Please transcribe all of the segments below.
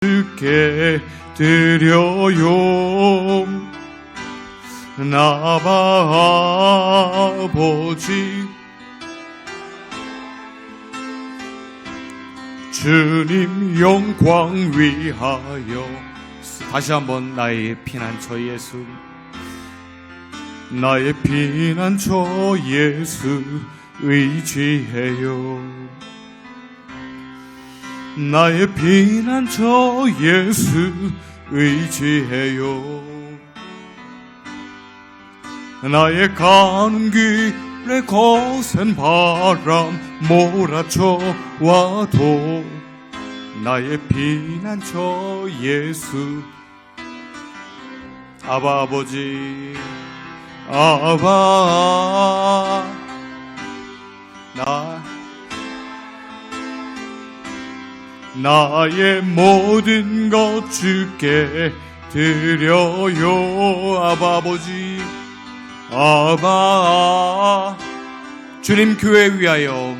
주께 드려요. 나바 아버지, 주님 영광 위하여. 다시 한번 나의 피난처 예수, 나의 피난처 예수 의지해요. 나의 피난처 예수 의지해요. 나의 가는 길에 거센 바람 몰아쳐 와도 나의 피난처 예수. 아바 아버지, 아바, 나의 모든 것 주께 드려요. 아바 아버지, 아바, 주님 교회 위하여,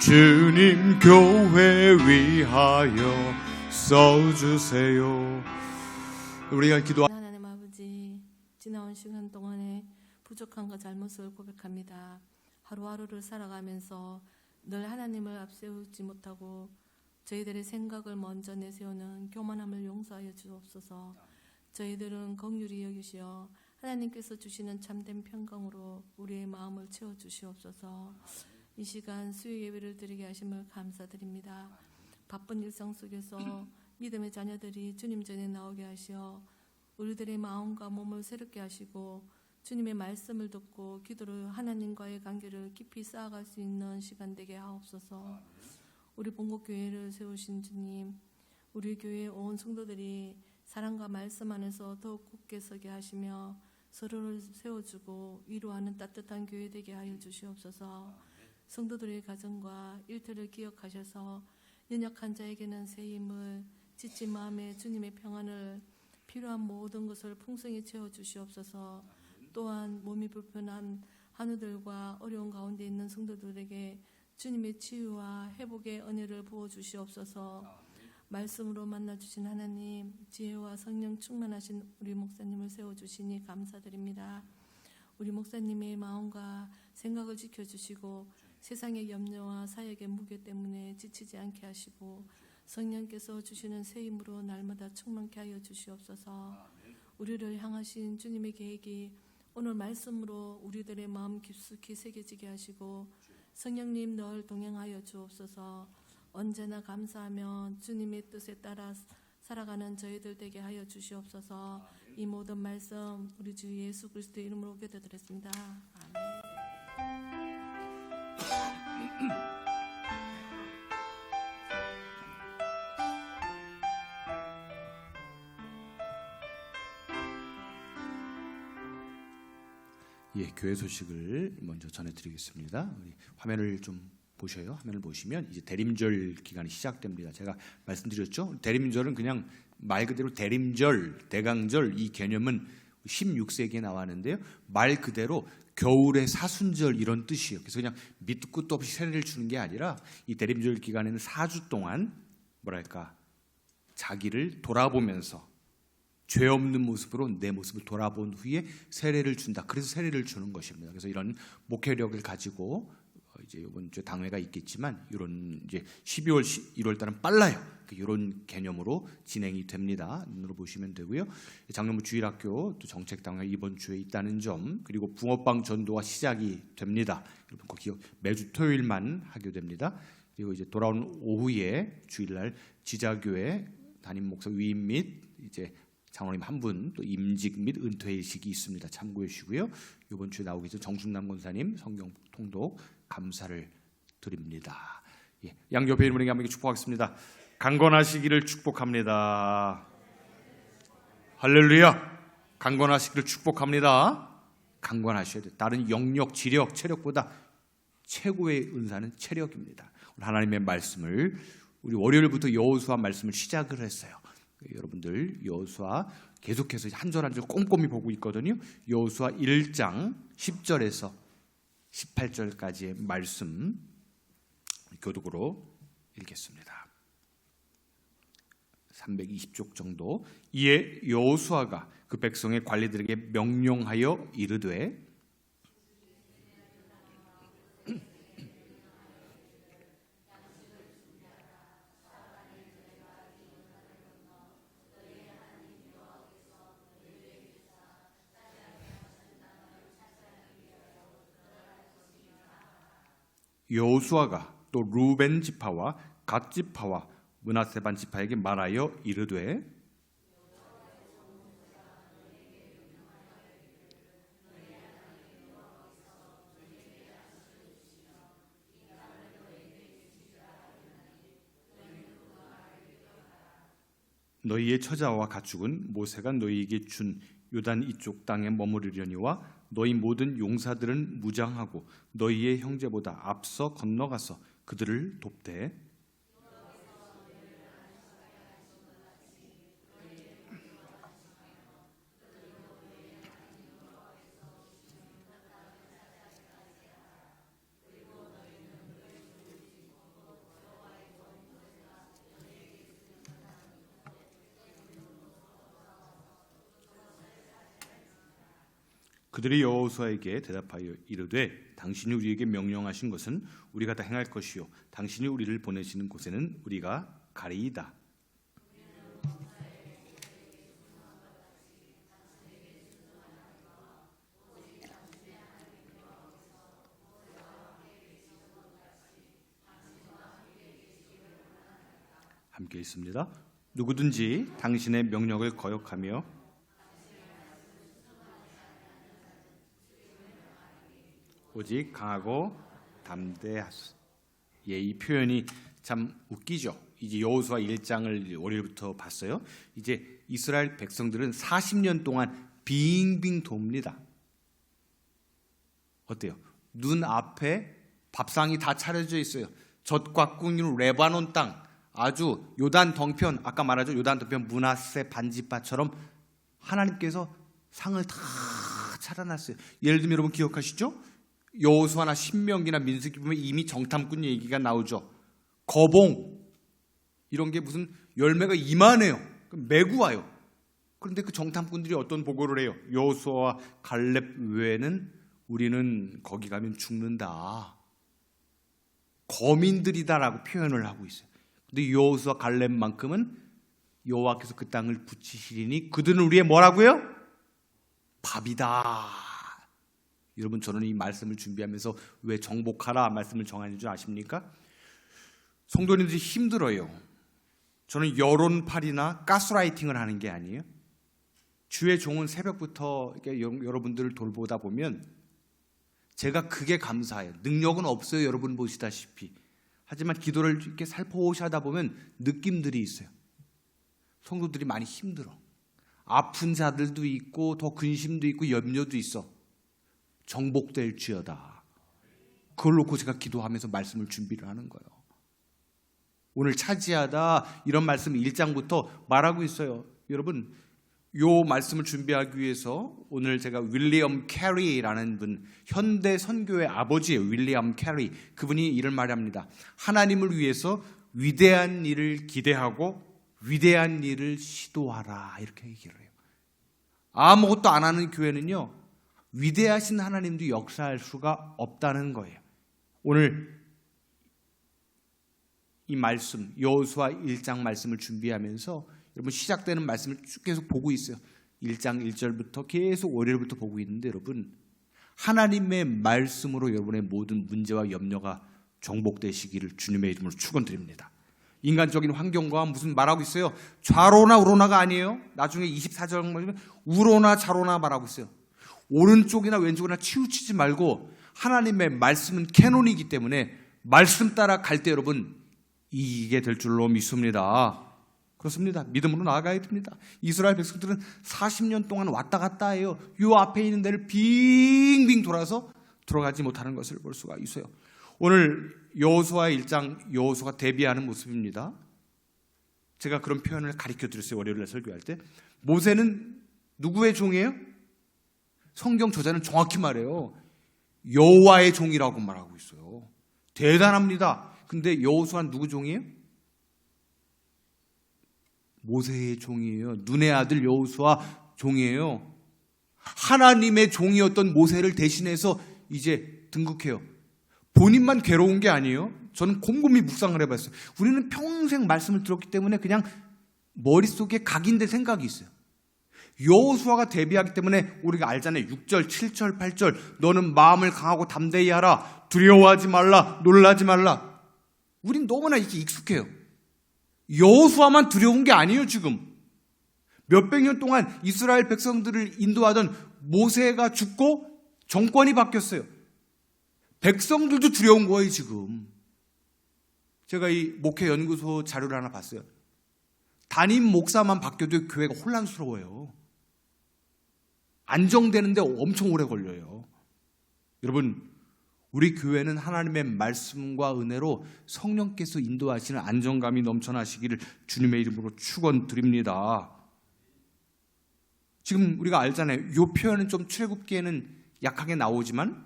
주님 교회 위하여 써주세요. 우리가 기도. 하나님 아버지, 지나온 시간 동안에 부족함과 잘못을 고백합니다. 하루하루를 살아가면서 늘 하나님을 앞세우지 못하고 저희들의 생각을 먼저 내세우는 교만함을 용서하여 주옵소서. 저희들은 긍휼히 여기시어 하나님께서 주시는 참된 평강으로 우리의 마음을 채워주시옵소서. 이 시간 수요 예배를 드리게 하심을 감사드립니다. 바쁜 일상 속에서 믿음의 자녀들이 주님 전에 나오게 하시어 우리들의 마음과 몸을 새롭게 하시고 주님의 말씀을 듣고 기도로 하나님과의 관계를 깊이 쌓아갈 수 있는 시간 되게 하옵소서. 우리 본국교회를 세우신 주님, 우리 교회 온 성도들이 사랑과 말씀 안에서 더욱 굳게 서게 하시며 서로를 세워주고 위로하는 따뜻한 교회 되게 하여 주시옵소서. 성도들의 가정과 일터를 기억하셔서 연약한 자에게는 새 힘을, 지친 마음에 주님의 평안을, 필요한 모든 것을 풍성히 채워주시옵소서. 또한 몸이 불편한 한우들과 어려운 가운데 있는 성도들에게 주님의 치유와 회복의 은혜를 부어주시옵소서. 말씀으로 만나주신 하나님, 지혜와 성령 충만하신 우리 목사님을 세워주시니 감사드립니다. 우리 목사님의 마음과 생각을 지켜주시고 세상의 염려와 사역의 무게 때문에 지치지 않게 하시고 성령께서 주시는 새 힘으로 날마다 충만케 하여 주시옵소서. 우리를 향하신 주님의 계획이 오늘 말씀으로 우리들의 마음 깊숙이 새겨지게 하시고 성령님 늘 동행하여 주옵소서. 언제나 감사하며 주님의 뜻에 따라 살아가는 저희들 되게 하여 주시옵소서. 이 모든 말씀 우리 주 예수 그리스도의 이름으로 기도드렸습니다. 아멘. 예, 교회 소식을 먼저 전해드리겠습니다. 화면을 좀 보셔요. 화면을 보시면 이제 대림절 기간이 시작됩니다. 제가 말씀드렸죠. 대림절은 그냥 말 그대로 대림절, 대강절 이 개념은 16세기에 나왔는데요. 말 그대로 겨울의 사순절 이런 뜻이에요. 그래서 그냥 밑도 끝도 없이 세례를 주는 게 아니라 이 대림절 기간에는 4주 동안 자기를 돌아보면서 죄 없는 모습으로 내 모습을 돌아본 후에 세례를 준다. 그래서 세례를 주는 것입니다. 그래서 이런 목회력을 가지고 이제 이번 주에 당회가 있겠지만 이런 이제 12월, 1월 달은 빨라요. 이런 개념으로 진행이 됩니다. 눈으로 보시면 되고요. 장로부 주일학교 또 정책당회 이번 주에 있다는 점, 그리고 붕어빵 전도가 시작이 됩니다. 여러분 그 기억, 매주 토요일만 하게 됩니다. 그리고 이제 돌아오는 오후에 주일날 지자교회 담임 목사 위임 및 이제 장로님 한 분 또 임직 및 은퇴식이 있습니다. 참고해 주시고요. 이번 주에 나오기 전 정순남 권사님 성경 통독 감사를 드립니다. 예, 양옆에 있는 분에게 한번 축복하겠습니다. 강건하시기를 축복합니다. 할렐루야. 강건하시기를 축복합니다. 강건하셔야 돼요. 다른 영역, 지력, 체력보다 최고의 은사는 체력입니다. 하나님의 말씀을 우리 월요일부터 여호수아 말씀을 시작을 했어요. 여러분들 여호수아 계속해서 한 절 한 절 꼼꼼히 보고 있거든요. 여호수아 1장 10절에서 18절까지의 말씀 교독으로 읽겠습니다. 320쪽 정도. 이에 여호수아가 그 백성의 관리들에게 명령하여 이르되 여호수아가 또 루벤 지파와 갓 지파와 므낫세 반 지파에게 말하여 이르되 너희의 처자와 가축은 모세가 너희에게 준 요단 이쪽 땅에 머무르려니와 너희 모든 용사들은 무장하고 너희의 형제보다 앞서 건너가서 그들을 돕되 그들이 여호수아에게 대답하여 이르되 당신이 우리에게 명령하신 것은 우리가 다 행할 것이요 당신이 우리를 보내시는 곳에는 우리가 가리이다. 함께 있습니다. 누구든지 당신의 명령을 거역하며 오직 강하고 담대하소서. 예, 이 표현이 참 웃기죠. 이제 여호수아 1장을 월요일부터 봤어요. 이제 이스라엘 백성들은 40년 동안 빙빙 돕니다. 어때요? 눈 앞에 밥상이 다 차려져 있어요. 젖과 꿀 레바논 땅, 아주 요단 덩편, 아까 말하죠. 요단 덩편 므낫세 반지파처럼 하나님께서 상을 다 차려놨어요. 예를 들면 여러분 기억하시죠? 여호수아나 신명기나 민수기 보면 이미 정탐꾼 얘기가 나오죠. 거봉 이런 게 무슨 열매가 이만해요. 메고 와요. 그런데 그 정탐꾼들이 어떤 보고를 해요? 여호수아와 갈렙 외에는 우리는 거기 가면 죽는다. 거민들이다라고 표현을 하고 있어요. 근데 여호수아 갈렙만큼은 여호와께서 그 땅을 붙이시리니 그들은 우리의 뭐라고요? 밥이다. 여러분 저는 이 말씀을 준비하면서 왜 정복하라 말씀을 정하는 줄 아십니까? 성도님들이 힘들어요. 저는 여론팔이나 가스라이팅을 하는 게 아니에요. 주의 종은 새벽부터 여러분들을 돌보다 보면 제가 그게 감사해요. 능력은 없어요. 여러분 보시다시피. 하지만 기도를 이렇게 살포시 하다 보면 느낌들이 있어요. 성도들이 많이 힘들어. 아픈 자들도 있고 더 근심도 있고 염려도 있어. 정복될지어다. 그걸 놓고 제가 기도하면서 말씀을 준비를 하는 거예요. 오늘 차지하다 이런 말씀 1장부터 말하고 있어요. 여러분 요 말씀을 준비하기 위해서 오늘 제가 윌리엄 캐리라는 분, 현대 선교의 아버지예요. 윌리엄 캐리. 그분이 이런 말을 합니다. 하나님을 위해서 위대한 일을 기대하고 위대한 일을 시도하라 이렇게 얘기를 해요. 아무것도 안 하는 교회는요 위대하신 하나님도 역사할 수가 없다는 거예요. 오늘 이 말씀 여호수아 1장 말씀을 준비하면서 여러분 시작되는 말씀을 쭉 계속 보고 있어요. 1장 1절부터 계속 월요일부터 보고 있는데 여러분 하나님의 말씀으로 여러분의 모든 문제와 염려가 정복되시기를 주님의 이름으로 축원드립니다. 인간적인 환경과 무슨 말하고 있어요? 좌로나 우로나가 아니에요. 나중에 24절 보면 우로나 좌로나 말하고 있어요. 오른쪽이나 왼쪽이나 치우치지 말고 하나님의 말씀은 캐논이기 때문에 말씀 따라 갈 때 여러분 이기게 될 줄로 믿습니다. 그렇습니다. 믿음으로 나아가야 됩니다. 이스라엘 백성들은 40년 동안 왔다 갔다 해요. 요 앞에 있는 데를 빙빙 돌아서 들어가지 못하는 것을 볼 수가 있어요. 오늘 여호수아 1장 여호수아가 대비하는 모습입니다. 제가 그런 표현을 가르쳐 드렸어요. 월요일에 설교할 때. 모세는 누구의 종이에요? 성경 저자는 정확히 말해요. 여호와의 종이라고 말하고 있어요. 대단합니다. 근데 여호수아는 누구 종이에요? 모세의 종이에요. 눈의 아들 여호수아 종이에요. 하나님의 종이었던 모세를 대신해서 이제 등극해요. 본인만 괴로운 게 아니에요. 저는 곰곰이 묵상을 해봤어요. 우리는 평생 말씀을 들었기 때문에 그냥 머릿속에 각인된 생각이 있어요. 여호수아가 대비하기 때문에 우리가 알잖아요. 6절, 7절, 8절 너는 마음을 강하고 담대히 하라. 두려워하지 말라. 놀라지 말라. 우린 너무나 이렇게 익숙해요. 여호수아만 두려운 게 아니에요. 지금 몇백 년 동안 이스라엘 백성들을 인도하던 모세가 죽고 정권이 바뀌었어요. 백성들도 두려운 거예요. 지금 제가 이 목회연구소 자료를 하나 봤어요. 담임 목사만 바뀌어도 교회가 혼란스러워요. 안정되는데 엄청 오래 걸려요. 여러분, 우리 교회는 하나님의 말씀과 은혜로 성령께서 인도하시는 안정감이 넘쳐나시기를 주님의 이름으로 축원드립니다. 지금 우리가 알잖아요. 이 표현은 좀 출애굽기에는 약하게 나오지만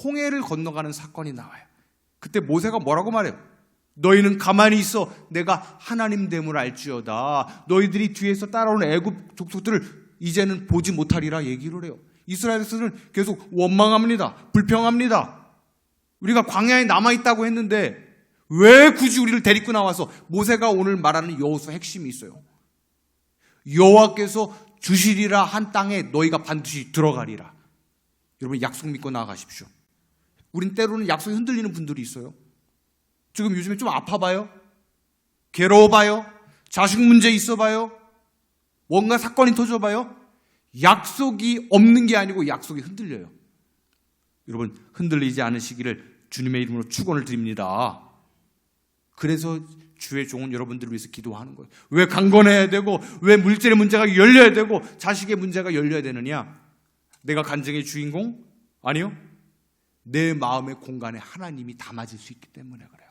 홍해를 건너가는 사건이 나와요. 그때 모세가 뭐라고 말해요? 너희는 가만히 있어. 내가 하나님 됨을 알지어다. 너희들이 뒤에서 따라오는 애굽 족속들을 이제는 보지 못하리라 얘기를 해요. 이스라엘에서는 계속 원망합니다. 불평합니다. 우리가 광야에 남아있다고 했는데 왜 굳이 우리를 데리고 나와서 모세가 오늘 말하는 여호수아 핵심이 있어요. 여호와께서 주시리라 한 땅에 너희가 반드시 들어가리라. 여러분 약속 믿고 나아가십시오. 우린 때로는 약속이 흔들리는 분들이 있어요. 지금 요즘에 좀 아파봐요. 괴로워봐요. 자식 문제 있어봐요. 뭔가 사건이 터져봐요. 약속이 없는 게 아니고 약속이 흔들려요. 여러분 흔들리지 않으시기를 주님의 이름으로 축원을 드립니다. 그래서 주의 종은 여러분들을 위해서 기도하는 거예요. 왜 강건해야 되고 왜 물질의 문제가 열려야 되고 자식의 문제가 열려야 되느냐? 내가 간증의 주인공? 아니요. 내 마음의 공간에 하나님이 담아질 수 있기 때문에 그래요.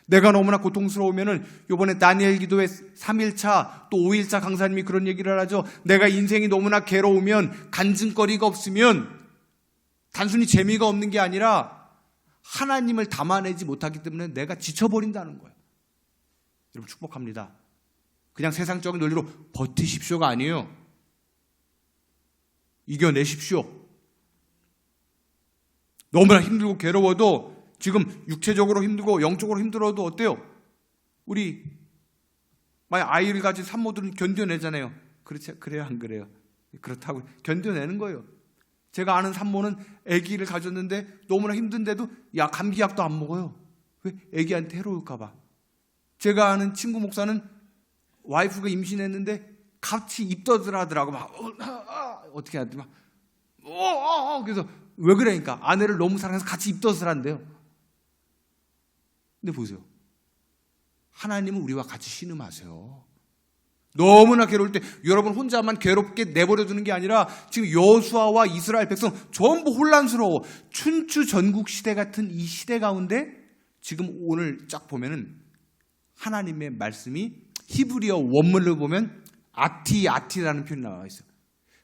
내가 너무나 고통스러우면은 요번에 다니엘 기도회 3일차 또 5일차 강사님이 그런 얘기를 하죠. 내가 인생이 너무나 괴로우면 간증거리가 없으면 단순히 재미가 없는 게 아니라 하나님을 담아내지 못하기 때문에 내가 지쳐버린다는 거예요. 여러분 축복합니다. 그냥 세상적인 논리로 버티십시오가 아니에요. 이겨내십시오. 너무나 힘들고 괴로워도 지금 육체적으로 힘들고 영적으로 힘들어도 어때요? 우리 만약 아이를 가진 산모들은 견뎌내잖아요. 그렇지, 그래요 안 그래요? 그렇다고 견뎌내는 거예요. 제가 아는 산모는 아기를 가졌는데 너무나 힘든데도 감기약도 안 먹어요. 왜? 아기한테 해로울까 봐. 제가 아는 친구 목사는 와이프가 임신했는데 같이 입덧을 하더라고. 막 어떻게 하지? 막 그래서 왜 그러니까 아내를 너무 사랑해서 같이 입덧을 한대요. 근데 보세요. 하나님은 우리와 같이 신음하세요. 너무나 괴로울 때 여러분 혼자만 괴롭게 내버려두는 게 아니라 지금 여호수아와 이스라엘 백성 전부 혼란스러워. 춘추 전국 시대 같은 이 시대 가운데 지금 오늘 쫙 보면은 하나님의 말씀이 히브리어 원문을 보면 아티라는 표현이 나와 있어요.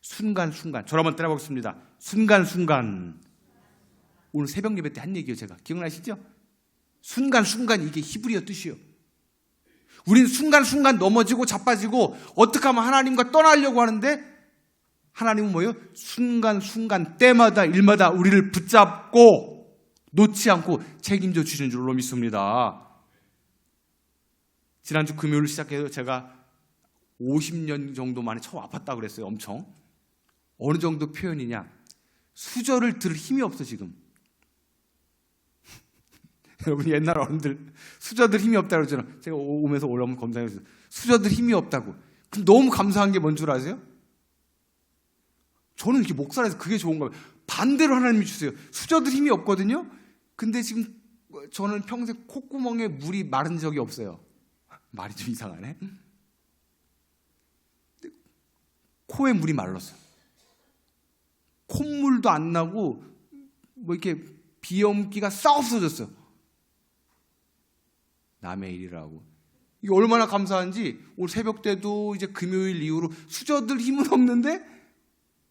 순간순간. 저를 한번 따라보겠습니다. 순간순간. 오늘 새벽 예배 때 한 얘기예요. 제가 기억나시죠? 순간순간 이게 히브리어 뜻이에요. 우린 순간순간 넘어지고 자빠지고 어떻게 하면 하나님과 떠나려고 하는데 하나님은 뭐예요? 순간순간 때마다 일마다 우리를 붙잡고 놓지 않고 책임져 주시는 줄로 믿습니다. 지난주 금요일 시작해서 제가 50년 정도 만에 처음 아팠다고 그랬어요. 엄청. 어느 정도 표현이냐? 수저를 들 힘이 없어 지금. 여러분 옛날 어른들 수저들 힘이 없다고 그러잖아요. 제가 오면서 올라오면 검사해서 수저들 힘이 없다고. 근데 너무 감사한 게 뭔 줄 아세요? 저는 이렇게 목살에서 그게 좋은 거예요. 반대로 하나님이 주세요. 수저들 힘이 없거든요. 근데 지금 저는 평생 콧구멍에 물이 마른 적이 없어요. 말이 좀 이상하네. 코에 물이 말랐어요. 콧물도 안 나고 뭐 이렇게 비염기가 싹 없어졌어요. 남의 일이라고. 이게 얼마나 감사한지 오늘 새벽 때도 이제 금요일 이후로 수저들 힘은 없는데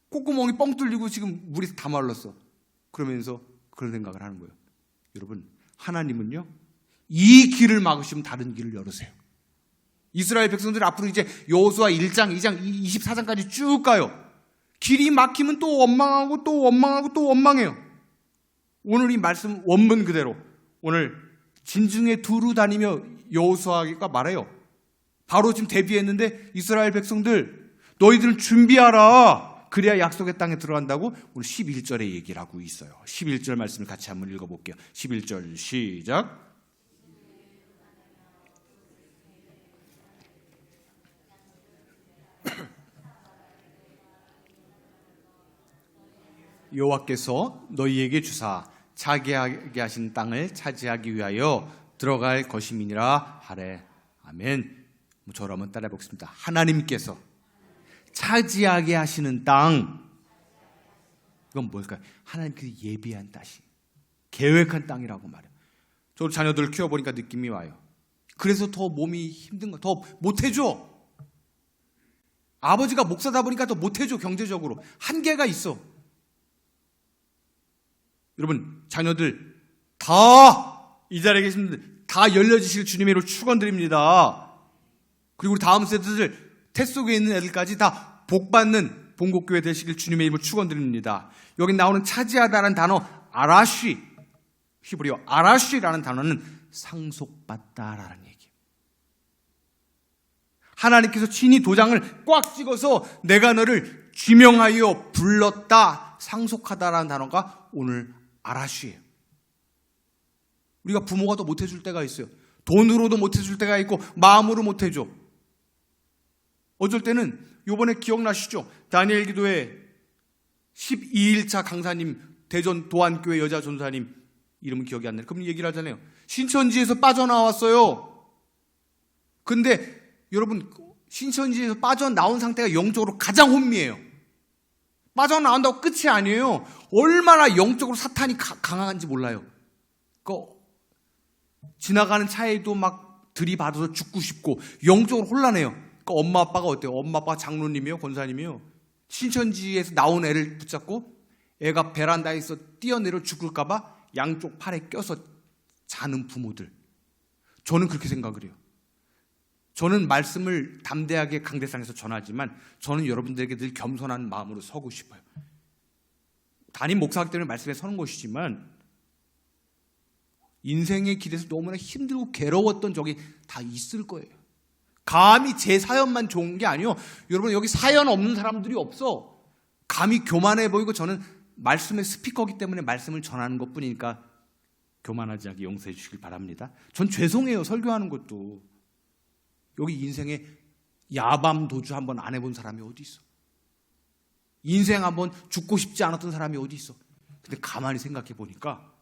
콧구멍이 뻥 뚫리고 지금 물이 다 말랐어. 그러면서 그런 생각을 하는 거예요. 여러분 하나님은요 이 길을 막으시면 다른 길을 열으세요. 이스라엘 백성들이 앞으로 이제 여호수아 1장, 2장, 24장까지 쭉 가요. 길이 막히면 또 원망하고 또 원망하고 또 원망해요. 오늘 이 말씀 원문 그대로 오늘 진중에 두루 다니며 여호수아가 말해요. 바로 지금 대비했는데 이스라엘 백성들 너희들은 준비하라. 그래야 약속의 땅에 들어간다고 오늘 11절에 얘기를 하고 있어요. 11절 말씀을 같이 한번 읽어볼게요. 11절 시작. 여호와께서 너희에게 주사 차지하게 하신 땅을 차지하기 위하여 들어갈 것임이니라 하래. 아멘. 저를 한번 따라해 보겠습니다. 하나님께서 차지하게 하시는 땅, 이건 뭘까요? 하나님께서 예비한 땅이, 계획한 땅이라고 말해요. 저도 자녀들 키워보니까 느낌이 와요. 그래서 더 몸이 힘든 거, 더 못해줘. 아버지가 목사다 보니까 더 못해줘. 경제적으로 한계가 있어. 여러분, 자녀들 다 이 자리에 계신 분들 다 열려주실 주님의 이름으로 축원드립니다. 그리고 우리 다음 세대들 태 속에 있는 애들까지 다 복받는 본국교회 되시길 주님의 이름으로 축원드립니다. 여기 나오는 차지하다라는 단어 아라쉬, 히브리어 아라쉬라는 단어는 상속받다라는 얘기예요. 하나님께서 친히 도장을 꽉 찍어서 내가 너를 지명하여 불렀다, 상속하다라는 단어가 오늘 아라쉬예요. 우리가 부모가 더 못해줄 때가 있어요. 돈으로도 못해줄 때가 있고 마음으로 못해줘. 어쩔 때는 요번에 기억나시죠? 다니엘 기도회 12일차 강사님, 대전 도안교회 여자 전사님 이름은 기억이 안 나요. 그럼 얘기를 하잖아요. 신천지에서 빠져나왔어요. 근데 여러분, 신천지에서 빠져나온 상태가 영적으로 가장 혼미해요. 빠져나온다고 끝이 아니에요. 얼마나 영적으로 사탄이 강한지 몰라요. 지나가는 차에도 막 들이받아서 죽고 싶고 영적으로 혼란해요. 그러니까 엄마 아빠가 어때요? 엄마 아빠가 장로님이요? 권사님이요? 신천지에서 나온 애를 붙잡고 애가 베란다에서 뛰어내려 죽을까 봐 양쪽 팔에 껴서 자는 부모들. 저는 그렇게 생각을 해요. 저는 말씀을 담대하게 강대상에서 전하지만 저는 여러분들에게 늘 겸손한 마음으로 서고 싶어요. 담임 목사기 때문에 말씀에 서는 것이지만 인생의 길에서 너무나 힘들고 괴로웠던 적이 다 있을 거예요. 감히 제 사연만 좋은 게 아니에요. 여러분, 여기 사연 없는 사람들이 없어. 감히 교만해 보이고 저는 말씀의 스피커이기 때문에 말씀을 전하는 것뿐이니까 교만하지 않게 용서해 주시길 바랍니다. 전 죄송해요. 설교하는 것도. 여기 인생에 야밤 도주 한번 안 해본 사람이 어디 있어? 인생 한번 죽고 싶지 않았던 사람이 어디 있어? 근데 가만히 생각해 보니까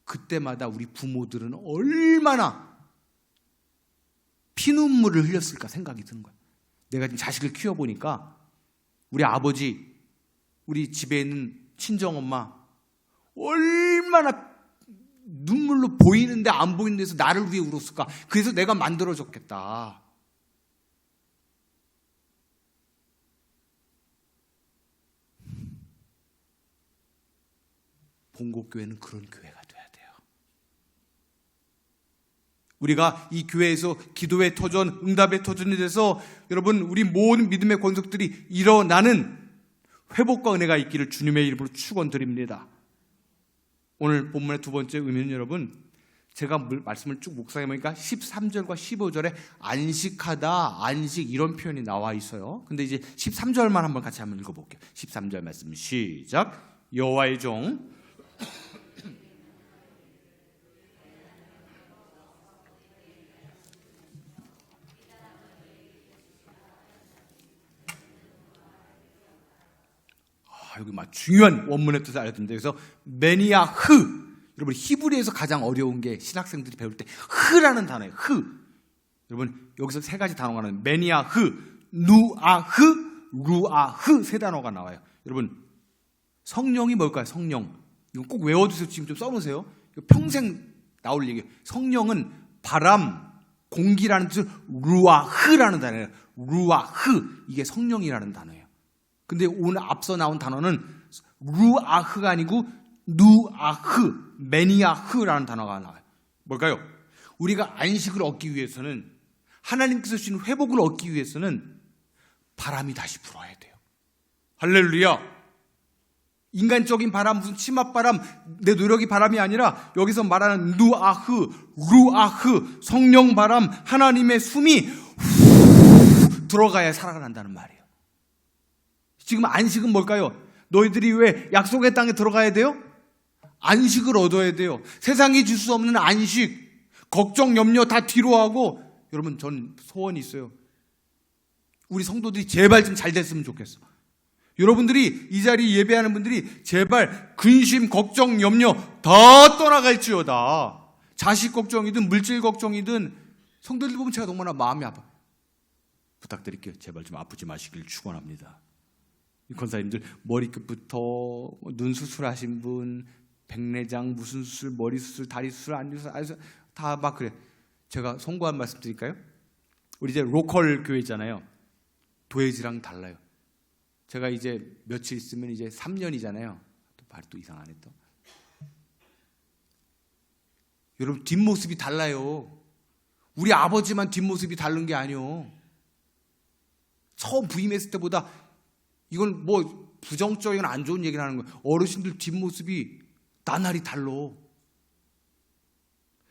그때마다 우리 부모들은 얼마나 피눈물을 흘렸을까 생각이 드는 거야. 내가 지금 자식을 키워보니까 우리 아버지, 우리 집에 있는 친정엄마 얼마나 눈물로 보이는데 안 보이는 데서 나를 위해 울었을까. 그래서 내가 만들어줬겠다. 본국교회는 그런 교회가 돼야 돼요. 우리가 이 교회에서 기도의 터전, 응답의 터전이 돼서 여러분, 우리 모든 믿음의 권속들이 일어나는 회복과 은혜가 있기를 주님의 이름으로 축원드립니다. 오늘 본문의 두 번째 의미는 여러분, 제가 말씀을 쭉 묵상해 보니까 13절과 15절에 안식하다, 안식 이런 표현이 나와 있어요. 근데 이제 13절만 한번 같이 한번 읽어볼게요. 13절 말씀 시작. 여호와의 종 여기 막 중요한 원문의 뜻을 알려드립니다. 그래서 메니아흐, 여러분 히브리에서 가장 어려운 게 신학생들이 배울 때 흐라는 단어예요. 흐. 여러분 여기서 세 가지 단어가 나와요. 메니아흐, 누아흐, 루아흐 세 단어가 나와요. 여러분 성령이 뭘까요? 성령. 이거 꼭 외워두세요. 지금 좀 써놓으세요. 이거 평생 나올 얘기예요. 성령은 바람, 공기라는 뜻을 루아흐라는 단어예요. 루아흐, 이게 성령이라는 단어예요. 근데 오늘 앞서 나온 단어는 루아흐가 아니고 누아흐, 메니아흐라는 단어가 나와요. 뭘까요? 우리가 안식을 얻기 위해서는, 하나님께서 주신 회복을 얻기 위해서는 바람이 다시 불어야 돼요. 할렐루야. 인간적인 바람, 무슨 치맛바람, 내 노력이 바람이 아니라 여기서 말하는 누아흐, 루아흐, 성령 바람, 하나님의 숨이 후 들어가야 살아난다는 말이에요. 지금 안식은 뭘까요? 너희들이 왜 약속의 땅에 들어가야 돼요? 안식을 얻어야 돼요. 세상이 줄 수 없는 안식, 걱정, 염려 다 뒤로 하고. 여러분, 전 소원이 있어요. 우리 성도들이 제발 좀 잘 됐으면 좋겠어. 여러분들이 이 자리 예배하는 분들이 제발 근심, 걱정, 염려 다 떠나갈지어다. 자식 걱정이든 물질 걱정이든. 성도들 보면 제가 너무나 마음이 아파. 부탁드릴게요. 제발 좀 아프지 마시길 축원합니다. 권사님들 머리끝부터 눈 수술하신 분, 백내장 무슨 수술, 머리 수술, 다리 수술, 안주 수술 다 막 그래. 제가 송구한 말씀 드릴까요? 우리 이제 로컬 교회잖아요. 도예지랑 달라요. 제가 이제 며칠 있으면 이제 3년이잖아요. 또 말이 또 이상하네 또. 여러분 뒷모습이 달라요. 우리 아버지만 뒷모습이 다른 게 아니요. 처음 부임했을 때보다, 이건 뭐 부정적인 안 좋은 얘기를 하는 거예요. 어르신들 뒷모습이 나날이 달라.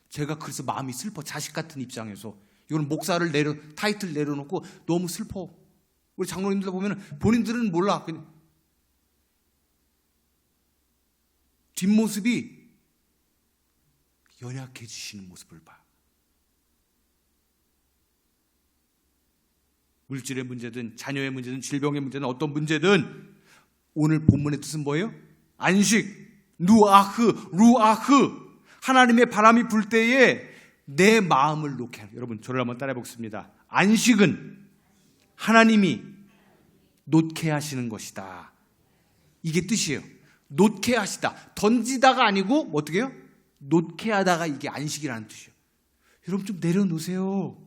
제가 그래서 마음이 슬퍼. 자식 같은 입장에서. 이건 목사를 타이틀 내려놓고 너무 슬퍼. 우리 장로님들 보면 본인들은 몰라. 그냥 뒷모습이 연약해지시는 모습을 봐. 물질의 문제든 자녀의 문제든 질병의 문제든 어떤 문제든 오늘 본문의 뜻은 뭐예요? 안식, 누아흐, 루아흐. 하나님의 바람이 불 때에 내 마음을 놓게 하는. 여러분 저를 한번 따라해 보겠습니다. 안식은 하나님이 놓게 하시는 것이다. 이게 뜻이에요. 놓게 하시다. 던지다가 아니고 어떻게 해요? 놓게 하다가 이게 안식이라는 뜻이에요. 여러분 좀 내려놓으세요.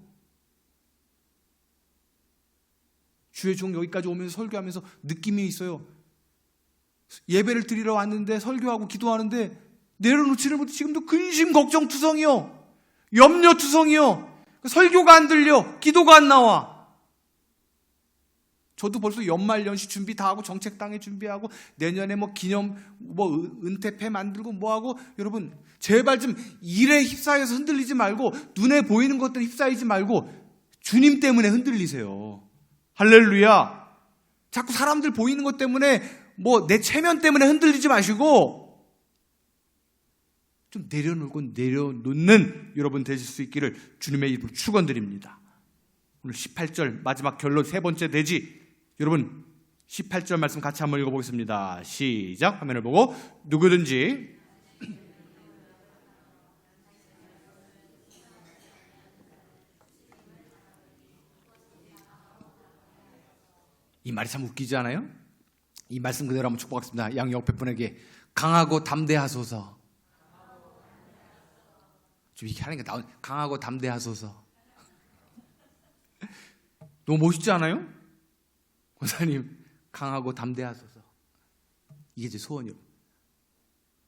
주의 종 여기까지 오면서 설교하면서 느낌이 있어요. 예배를 드리러 왔는데 설교하고 기도하는데 내려놓지를 못해. 지금도 근심 걱정 투성이요. 염려 투성이요. 설교가 안 들려. 기도가 안 나와. 저도 벌써 연말 연시 준비 다 하고 정책당에 준비하고 내년에 뭐 기념 뭐 은퇴패 만들고 뭐 하고. 여러분 제발 좀 일에 휩싸여서 흔들리지 말고 눈에 보이는 것들 휩싸이지 말고 주님 때문에 흔들리세요. 할렐루야. 자꾸 사람들 보이는 것 때문에 뭐 내 체면 때문에 흔들리지 마시고 좀 내려놓고 내려놓는 여러분 되실 수 있기를 주님의 이름으로 축원드립니다. 오늘 18절 마지막 결론 세 번째 대지. 여러분 18절 말씀 같이 한번 읽어보겠습니다. 시작. 화면을 보고 누구든지 이 말이 참 웃기지 않아요? 이 말씀 그대로 한번 축복하겠습니다. 양 옆에 분에게 강하고 담대하소서. 좀 이렇게 하는 게 나온 강하고 담대하소서. 너무 멋있지 않아요? 권사님 강하고 담대하소서. 이게 제 소원이요.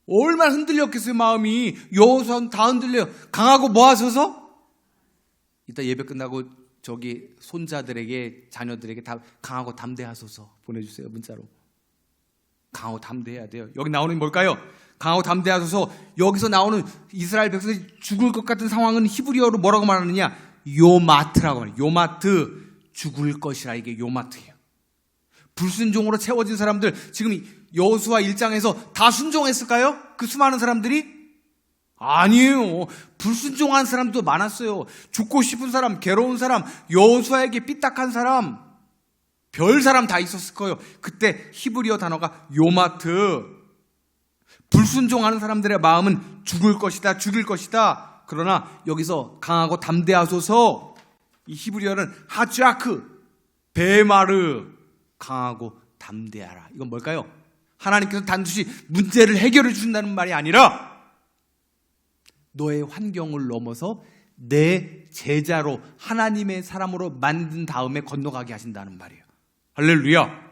얼마나 흔들렸겠어요. 마음이 여호수아는 다 흔들려요. 강하고 뭐 하소서? 이따 예배 끝나고 저기 손자들에게 자녀들에게 다 강하고 담대하소서 보내주세요. 문자로. 강하고 담대해야 돼요. 여기 나오는 게 뭘까요? 강하고 담대하소서. 여기서 나오는 이스라엘 백성이 죽을 것 같은 상황은 히브리어로 뭐라고 말하느냐? 요마트라고 말해요. 요마트. 죽을 것이라. 이게 요마트예요. 불순종으로 채워진 사람들, 지금 여호수아 1장에서 다 순종했을까요? 그 수많은 사람들이? 아니에요. 불순종한 사람도 많았어요. 죽고 싶은 사람, 괴로운 사람, 여호수아에게 삐딱한 사람, 별 사람 다 있었을 거예요. 그때 히브리어 단어가 요마트. 불순종하는 사람들의 마음은 죽을 것이다, 죽일 것이다. 그러나 여기서 강하고 담대하소서. 이 히브리어는 하츠아크, 베마르. 강하고 담대하라. 이건 뭘까요? 하나님께서 단순히 문제를 해결해 주신다는 말이 아니라 너의 환경을 넘어서 내 제자로 하나님의 사람으로 만든 다음에 건너가게 하신다는 말이에요. 할렐루야.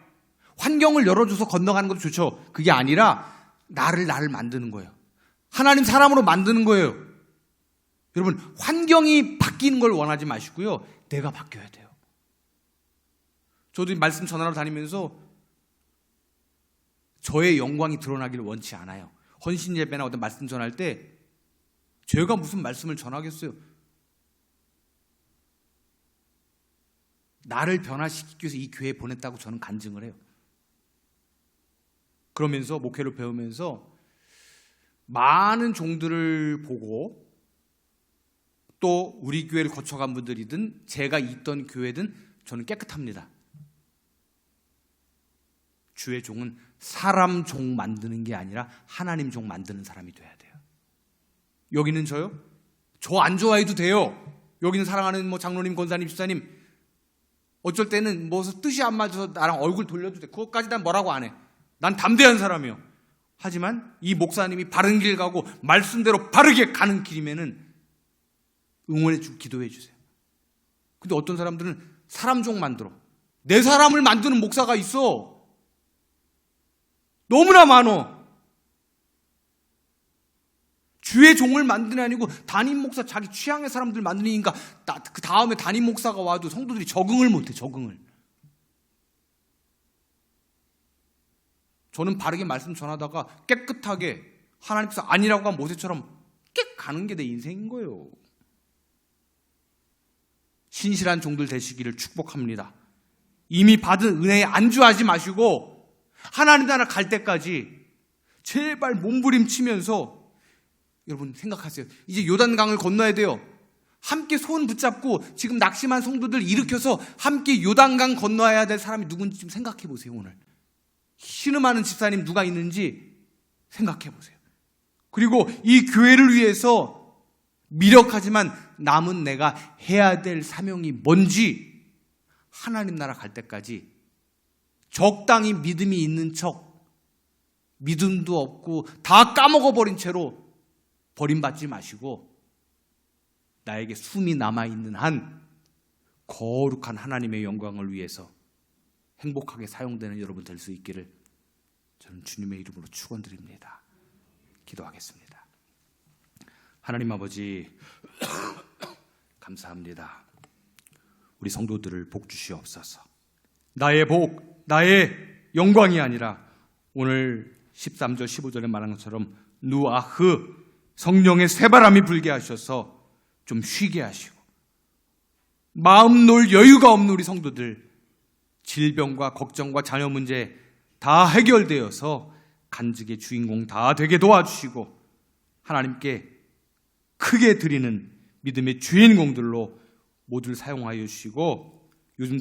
환경을 열어줘서 건너가는 것도 좋죠. 그게 아니라 나를 만드는 거예요. 하나님 사람으로 만드는 거예요. 여러분, 환경이 바뀌는 걸 원하지 마시고요. 내가 바뀌어야 돼요. 저도 말씀 전하러 다니면서 저의 영광이 드러나기를 원치 않아요. 헌신 예배나 어떤 말씀 전할 때 제가 무슨 말씀을 전하겠어요? 나를 변화시키기 위해서 이 교회에 보냈다고 저는 간증을 해요. 그러면서 목회를 배우면서 많은 종들을 보고 또 우리 교회를 거쳐간 분들이든 제가 있던 교회든 저는 깨끗합니다. 주의 종은 사람 종 만드는 게 아니라 하나님 종 만드는 사람이 돼야 돼요. 여기는 저요? 저 안 좋아해도 돼요. 여기는 사랑하는 장로님, 권사님, 집사님, 어쩔 때는 뜻이 안 맞아서 나랑 얼굴 돌려도 돼. 그것까지 난 뭐라고 안 해. 난 담대한 사람이요. 하지만 이 목사님이 바른 길 가고 말씀대로 바르게 가는 길이면은 응원해 주고 기도해 주세요. 근데 어떤 사람들은 사람 종 만들어. 내 사람을 만드는 목사가 있어. 너무나 많어. 주의 종을 만드는 아니고 담임 목사 자기 취향의 사람들 만드니까 그 다음에 담임 목사가 와도 성도들이 적응을 못해. 적응을. 저는 바르게 말씀 전하다가 깨끗하게 하나님께서 아니라고 한 모세처럼 깨 가는 게 내 인생인 거예요. 신실한 종들 되시기를 축복합니다. 이미 받은 은혜에 안주하지 마시고 하나님 나라 갈 때까지 제발 몸부림치면서 여러분 생각하세요. 이제 요단강을 건너야 돼요. 함께 손 붙잡고 지금 낙심한 성도들 일으켜서 함께 요단강 건너야 될 사람이 누군지 좀 생각해 보세요. 오늘 신음하는 집사님 누가 있는지 생각해 보세요. 그리고 이 교회를 위해서 미력하지만 남은 내가 해야 될 사명이 뭔지 하나님 나라 갈 때까지 적당히 믿음이 있는 척, 믿음도 없고 다 까먹어버린 채로 버림받지 마시고 나에게 숨이 남아있는 한 거룩한 하나님의 영광을 위해서 행복하게 사용되는 여러분 될 수 있기를 저는 주님의 이름으로 축원드립니다. 기도하겠습니다. 하나님 아버지 감사합니다. 우리 성도들을 복 주시옵소서. 나의 복, 나의 영광이 아니라 오늘 13절 15절에 말한 것처럼 누아흐 성령의 새바람이 불게 하셔서 좀 쉬게 하시고 마음 놓을 여유가 없는 우리 성도들 질병과 걱정과 자녀 문제 다 해결되어서 간직의 주인공 다 되게 도와주시고 하나님께 크게 드리는 믿음의 주인공들로 모두를 사용하여 주시고 요즘